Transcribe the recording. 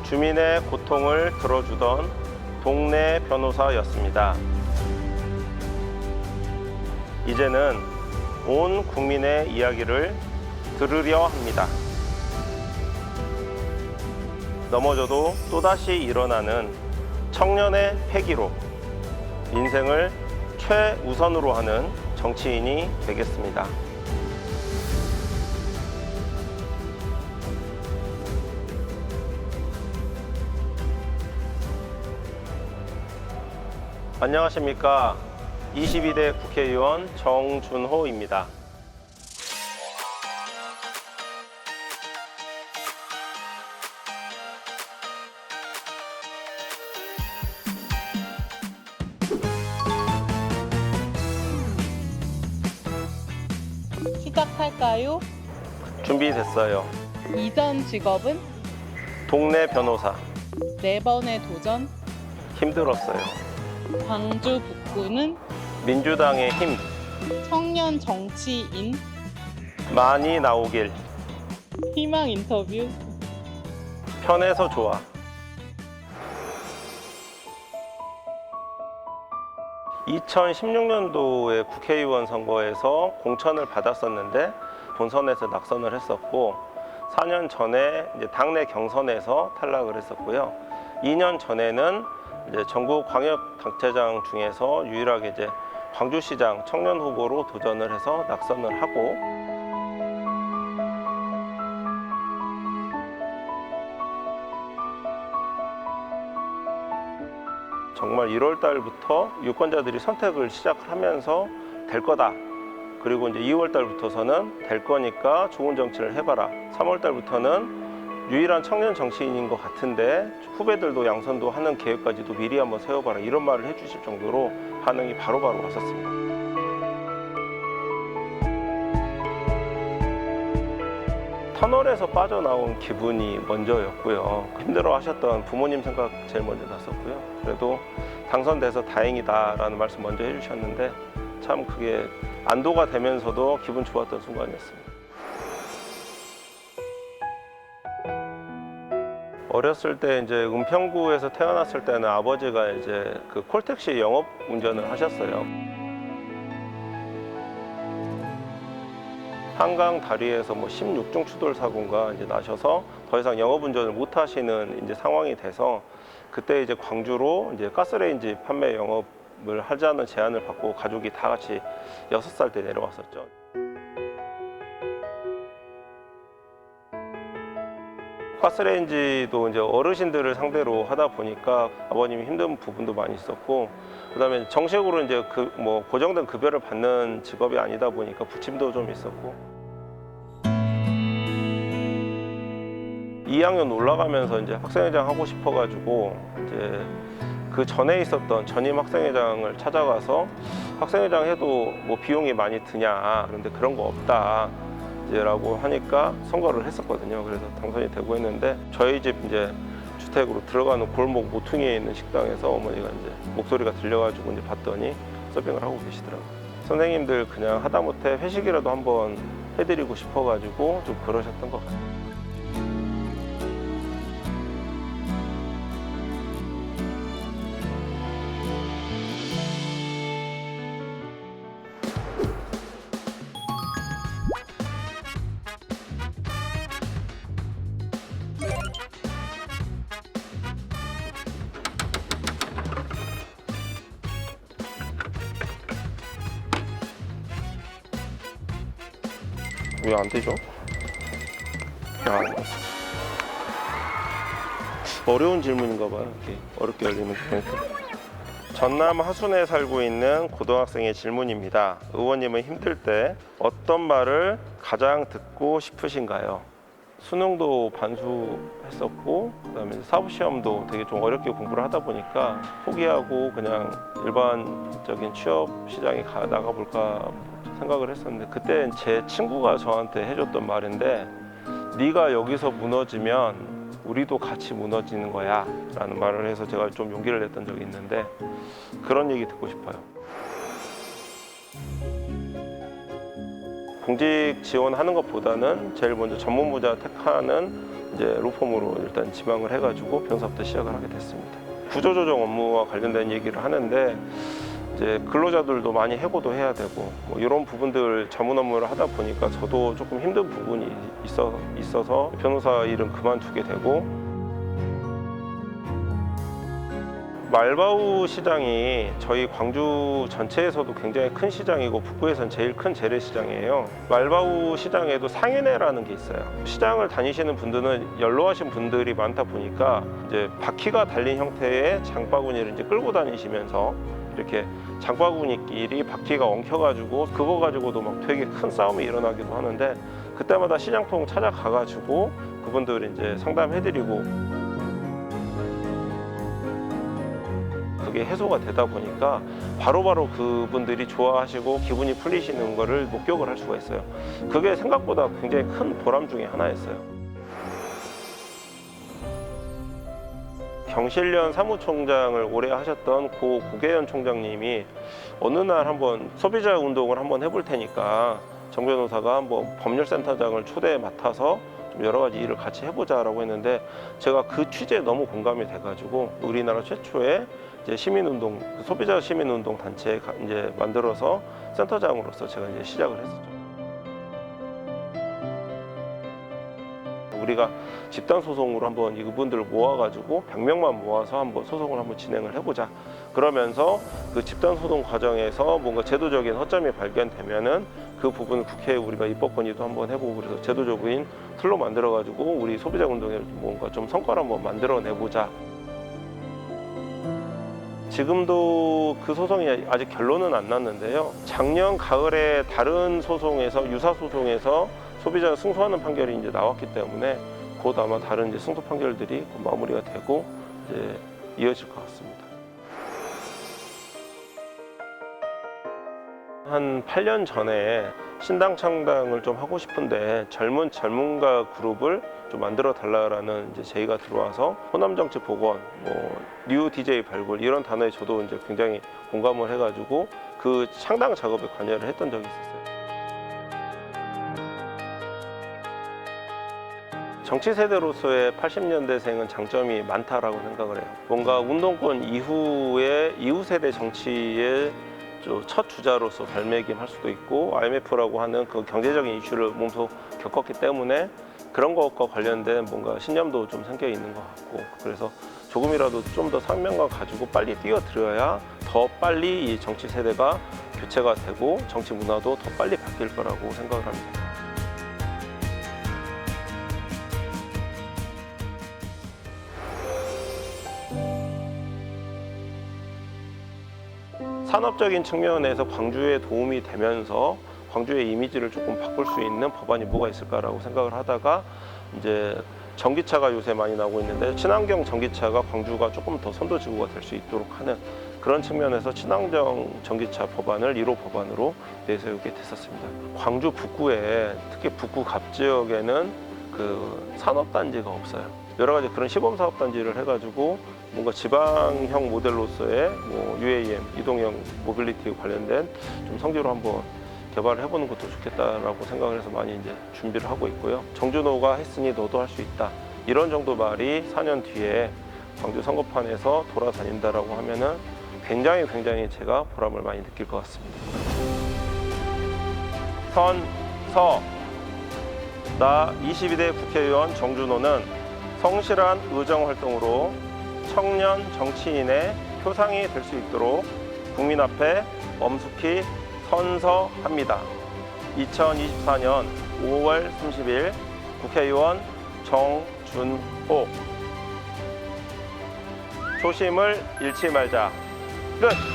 주민의 고통을 들어주던 동네 변호사였습니다. 이제는 온 국민의 이야기를 들으려 합니다. 넘어져도 또다시 일어나는 청년의 패기로 인생을 최우선으로 하는 정치인이 되겠습니다. 안녕하십니까. 22대 국회의원 정준호입니다. 시작할까요? 준비됐어요. 이전 직업은 동네 변호사. 4번의 도전. 힘들었어요. 광주 북구는 민주당의 힘 청년 정치인. 많이 나오길. 희망 인터뷰. 편해서 좋아. (2016년도에) 국회의원 선거에서 공천을 받았었는데 본선에서 낙선을 했었고, 4년 전에 이제 당내 경선에서 탈락을 했었고요. 2년 전에는 이제 전국 광역 단체장 중에서 유일하게 이제 광주시장 청년 후보로 도전을 해서 낙선을 하고, 정말 1월 달부터 유권자들이 선택을 시작을 하면서 될 거다. 그리고 이제 2월 달부터서는 될 거니까 좋은 정치를 해봐라. 3월 달부터는 유일한 청년 정치인인 것 같은데 후배들도 양선도 하는 계획까지도 미리 한번 세워봐라. 이런 말을 해주실 정도로 반응이 바로바로 왔었습니다. 터널에서 빠져나온 기분이 먼저였고요. 힘들어 하셨던 부모님 생각 제일 먼저 났었고요. 그래도 당선돼서 다행이다라는 말씀 먼저 해주셨는데 참 그게 안도가 되면서도 기분 좋았던 순간이었습니다. 어렸을 때 이제 은평구에서 태어났을 때는 아버지가 이제 그 콜택시 영업 운전을 하셨어요. 한강 다리에서 뭐 16중 추돌 사고가 이제 나셔서 더 이상 영업 운전을 못 하시는 이제 상황이 돼서, 그때 이제 광주로 이제 가스레인지 판매 영업을 하자는 제안을 받고 가족이 다 같이 6살 때 내려왔었죠. 가스레인지도 이제 어르신들을 상대로 하다 보니까 아버님이 힘든 부분도 많이 있었고, 그다음에 정식으로 이제 그 뭐 고정된 급여를 받는 직업이 아니다 보니까 부침도 좀 있었고, 2학년 올라가면서 이제 학생회장 하고 싶어가지고 이제 그 전에 있었던 전임 학생회장을 찾아가서 학생회장 해도 뭐 비용이 많이 드냐, 그런데 그런 거 없다 라고 하니까 선거를 했었거든요. 그래서 당선이 되고 했는데, 저희 집 이제 주택으로 들어가는 골목 모퉁이에 있는 식당에서 어머니가 이제 목소리가 들려가지고 이제 봤더니 서빙을 하고 계시더라고요. 선생님들 그냥 하다못해 회식이라도 한번 해드리고 싶어가지고 좀 그러셨던 것 같아요. 왜 안 되죠? 야, 어려운 질문인가 봐요. 이렇게 어렵게 열리는 포인트. 전남 하순에 살고 있는 고등학생의 질문입니다. 의원님은 힘들 때 어떤 말을 가장 듣고 싶으신가요? 수능도 반수했었고, 그다음에 사법시험도 되게 좀 어렵게 공부를 하다 보니까 포기하고 그냥 일반적인 취업 시장에 나가볼까 생각을 했었는데, 그때 제 친구가 저한테 해줬던 말인데, 네가 여기서 무너지면 우리도 같이 무너지는 거야 라는 말을 해서 제가 좀 용기를 냈던 적이 있는데, 그런 얘기 듣고 싶어요. 공직 지원하는 것보다는 제일 먼저 전문부자 택하는 이제 로펌으로 일단 지망을 해가지고 변호사부터 시작을 하게 됐습니다. 구조조정 업무와 관련된 얘기를 하는데 이제 근로자들도 많이 해고도 해야 되고 뭐 이런 부분들 자문 업무를 하다 보니까 저도 조금 힘든 부분이 있어서 변호사 일은 그만두게 되고, 말바우 시장이 저희 광주 전체에서도 굉장히 큰 시장이고 북구에선 제일 큰 재래시장이에요. 말바우 시장에도 상인회라는 게 있어요. 시장을 다니시는 분들은 연로하신 분들이 많다 보니까 이제 바퀴가 달린 형태의 장바구니를 이제 끌고 다니시면서 이렇게 장바구니끼리 바퀴가 엉켜가지고 그거 가지고도 막 되게 큰 싸움이 일어나기도 하는데, 그때마다 시장통 찾아가가지고 그분들 이제 상담해드리고 그게 해소가 되다 보니까 바로바로 그분들이 좋아하시고 기분이 풀리시는 거를 목격을 할 수가 있어요. 그게 생각보다 굉장히 큰 보람 중에 하나였어요. 경실련 사무총장을 오래 하셨던 고 고계현 총장님이 어느 날 한번 소비자 운동을 한번 해볼 테니까 정 변호사가 한번 법률센터장을 초대에 맡아서 좀 여러 가지 일을 같이 해보자라고 했는데, 제가 그 취지에 너무 공감이 돼가지고 우리나라 최초의 이제 시민운동, 소비자 시민운동 단체 이제 만들어서 센터장으로서 제가 이제 시작을 했었죠. 우리가 집단 소송으로 한번 이분들을 모아가지고 100명만 모아서 한번 소송을 한번 진행을 해보자. 그러면서 그 집단 소송 과정에서 뭔가 제도적인 허점이 발견되면은 그 부분을 국회에 우리가 입법 건의도 한번 해보고, 그래서 제도적인 틀로 만들어가지고 우리 소비자 운동에 뭔가 좀 성과를 한번 만들어내보자. 지금도 그 소송이 아직 결론은 안 났는데요. 작년 가을에 다른 소송에서 유사 소송에서 소비자가 승소하는 판결이 이제 나왔기 때문에 곧 아마 다른 이제 승소 판결들이 곧 마무리가 되고 이제 이어질 것 같습니다. 한 8년 전에 신당 창당을 좀 하고 싶은데 젊은 전문가 그룹을 좀 만들어 달라라는 이제 제의가 들어와서 호남 정치 복원, 뭐 뉴 DJ 발굴 이런 단어에 저도 이제 굉장히 공감을 해가지고 그 창당 작업에 관여를 했던 적이 있었어요. 정치 세대로서의 80년대생은 장점이 많다라고 생각을 해요. 뭔가 운동권 이후에 이후 세대 정치의 첫 주자로서 발매김할 수도 있고, IMF라고 하는 그 경제적인 이슈를 몸소 겪었기 때문에 그런 것과 관련된 뭔가 신념도 좀 생겨 있는 것 같고, 그래서 조금이라도 좀 더 상명감 가지고 빨리 뛰어들어야 더 빨리 이 정치 세대가 교체가 되고 정치 문화도 더 빨리 바뀔 거라고 생각을 합니다. 산업적인 측면에서 광주에 도움이 되면서 광주의 이미지를 조금 바꿀 수 있는 법안이 뭐가 있을까라고 생각을 하다가 이제 전기차가 요새 많이 나오고 있는데, 친환경 전기차가 광주가 조금 더 선도지구가 될 수 있도록 하는 그런 측면에서 친환경 전기차 법안을 1호 법안으로 내세우게 됐었습니다. 광주 북구에, 특히 북구 갑 지역에는 그 산업단지가 없어요. 여러 가지 그런 시범사업단지를 해가지고 뭔가 지방형 모델로서의 뭐 UAM, 이동형 모빌리티 관련된 좀 성지로 한번 개발을 해보는 것도 좋겠다라고 생각을 해서 많이 이제 준비를 하고 있고요. 정준호가 했으니 너도 할 수 있다. 이런 정도 말이 4년 뒤에 광주 선거판에서 돌아다닌다라고 하면은 굉장히 제가 보람을 많이 느낄 것 같습니다. 서 나 22대 국회의원 정준호는 성실한 의정 활동으로 청년 정치인의 표상이 될 수 있도록 국민 앞에 엄숙히 선서합니다. 2024년 5월 30일 국회의원 정준호. 초심을 잃지 말자. 끝!